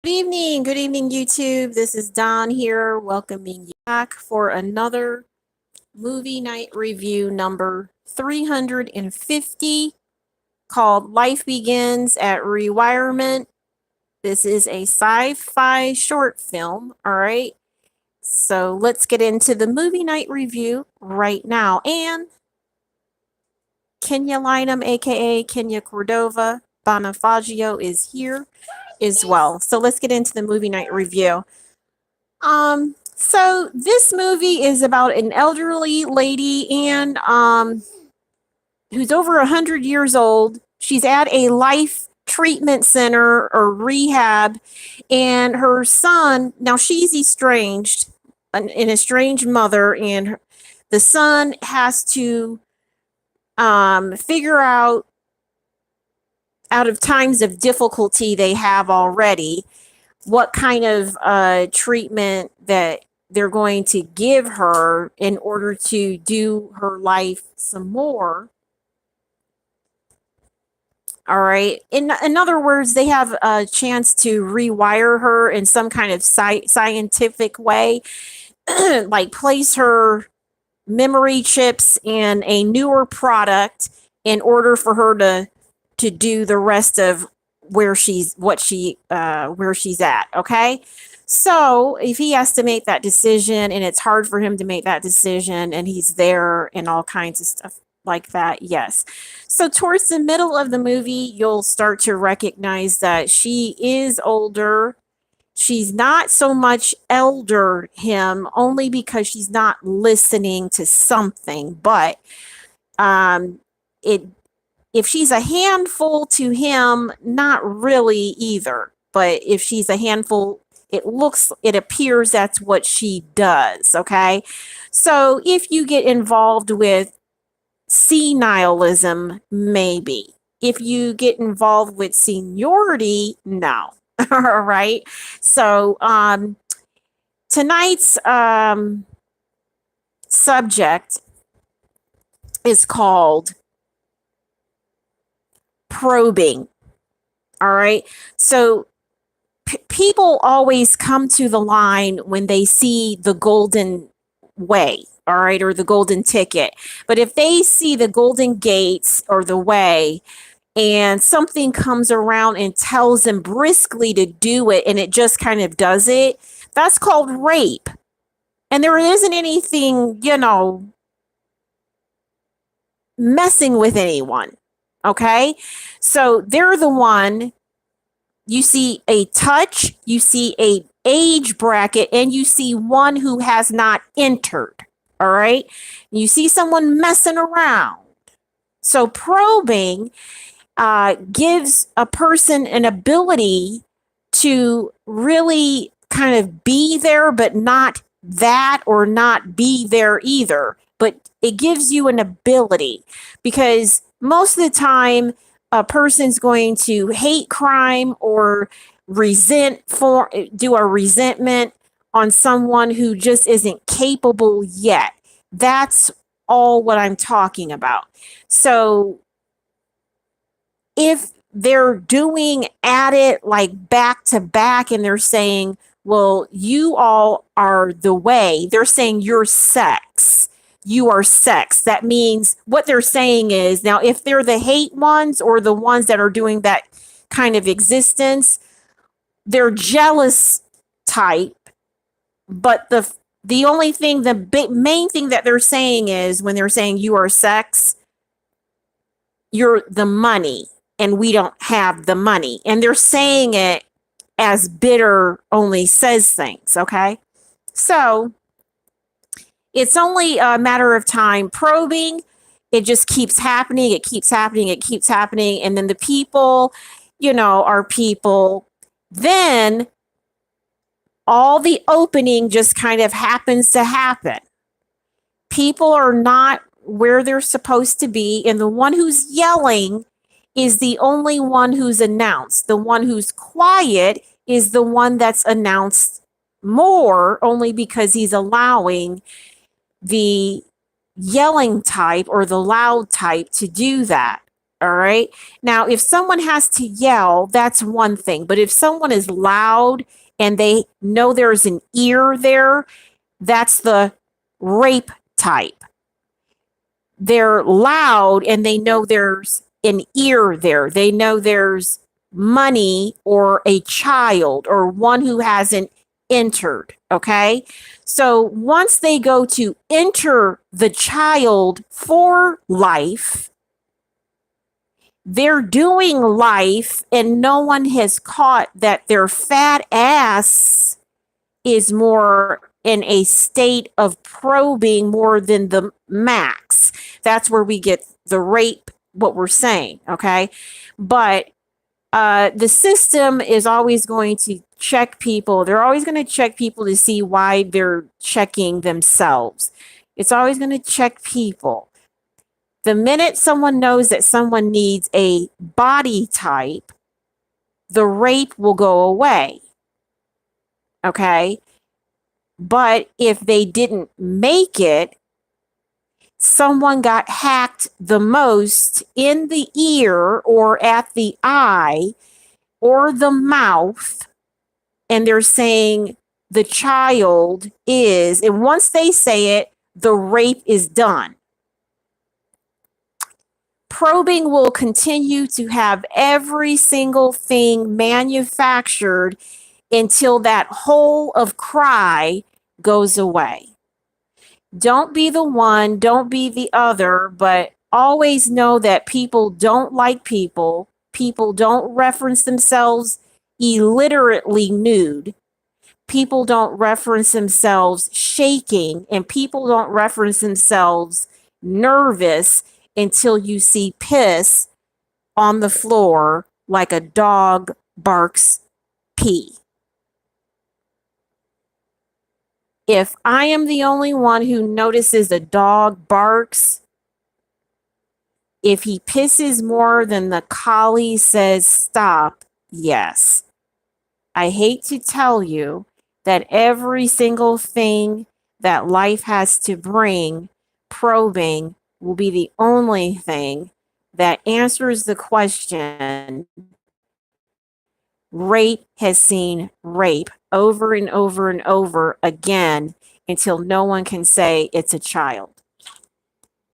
Good evening, YouTube. This is Don here, welcoming you back for another movie night review number 350 called Life Begins at Rewirement. This is a sci fi short film, all right? So let's get into the movie night review right now. And Kenya Lynham, aka Kenya Cordova Bonifacio, is here as well. So let's get into the movie night review. So this movie is about an elderly lady and who's over 100 years old. She's at a life treatment center or rehab, and her son, now she's estranged, an estranged mother, and the son has to figure out of times of difficulty they have already, what kind of treatment that they're going to give her in order to do her life some more. All right. In other words, they have a chance to rewire her in some kind of scientific way, like place her memory chips in a newer product in order for her to do the rest of where she's at. Okay. So if he has to make that decision and it's hard for him to make that decision and he's there and all kinds of stuff like that, yes. So towards the middle of the movie, you'll start to recognize that she is older. She's not so much elder him only because she's not listening to something, but it if she's a handful to him, not really either. But if she's a handful, it appears that's what she does. Okay. So if you get involved with senilism, maybe. If you get involved with seniority, no. All right. So tonight's subject is called probing. All right. So people always come to the line when they see the golden way, all right, or the golden ticket. But if they see the golden gates or the way and something comes around and tells them briskly to do it and it just kind of does it, that's called rape. And there isn't anything, messing with anyone. Okay, so they're the one. You see a touch, you see a age bracket, and you see one who has not entered. All right, you see someone messing around. So probing gives a person an ability to really kind of be there, but not that, or not be there either. But it gives you an ability, because most of the time a person's going to hate crime or do a resentment on someone who just isn't capable yet. That's all what I'm talking about. So if they're doing at it like back to back and they're saying, well, you all are the way, they're saying you're sex. You are sex. That means what they're saying is, now if they're the hate ones or the ones that are doing that kind of existence, they're jealous type. But the only thing, main thing that they're saying is, when they're saying you are sex, you're the money and we don't have the money. And they're saying it as bitter only says things. Okay. So it's only a matter of time. Probing, it just keeps happening. It keeps happening. It keeps happening. And then the people, are people. Then all the opening just kind of happens to happen. People are not where they're supposed to be. And the one who's yelling is the only one who's announced. The one who's quiet is the one that's announced more, only because he's allowing the yelling type or the loud type to do that. All right. Now, if someone has to yell, that's one thing. But if someone is loud and they know there's an ear there, that's the rape type. They're loud and they know there's an ear there. They know there's money or a child or one who hasn't entered. Okay. So once they go to enter the child for life, they're doing life and no one has caught that their fat ass is more in a state of probing more than the max. That's where we get the rape, what we're saying, okay? But the system is always going to check people. They're always going to check people to see why they're checking themselves. It's always going to check people. The minute someone knows that someone needs a body type, the rape will go away. Okay? But if they didn't make it, someone got hacked the most in the ear or at the eye or the mouth, and they're saying the child is, and once they say it, the rape is done. Probing will continue to have every single thing manufactured until that hole of cry goes away. Don't be the one, don't be the other, but always know that people don't like people. People don't reference themselves illiterately nude. People don't reference themselves shaking, and people don't reference themselves nervous until you see piss on the floor like a dog barks pee. If I am the only one who notices a dog barks, if he pisses more than the collie says stop, yes. I hate to tell you that every single thing that life has to bring, probing will be the only thing that answers the question. Rape has seen rape over and over and over again until no one can say it's a child.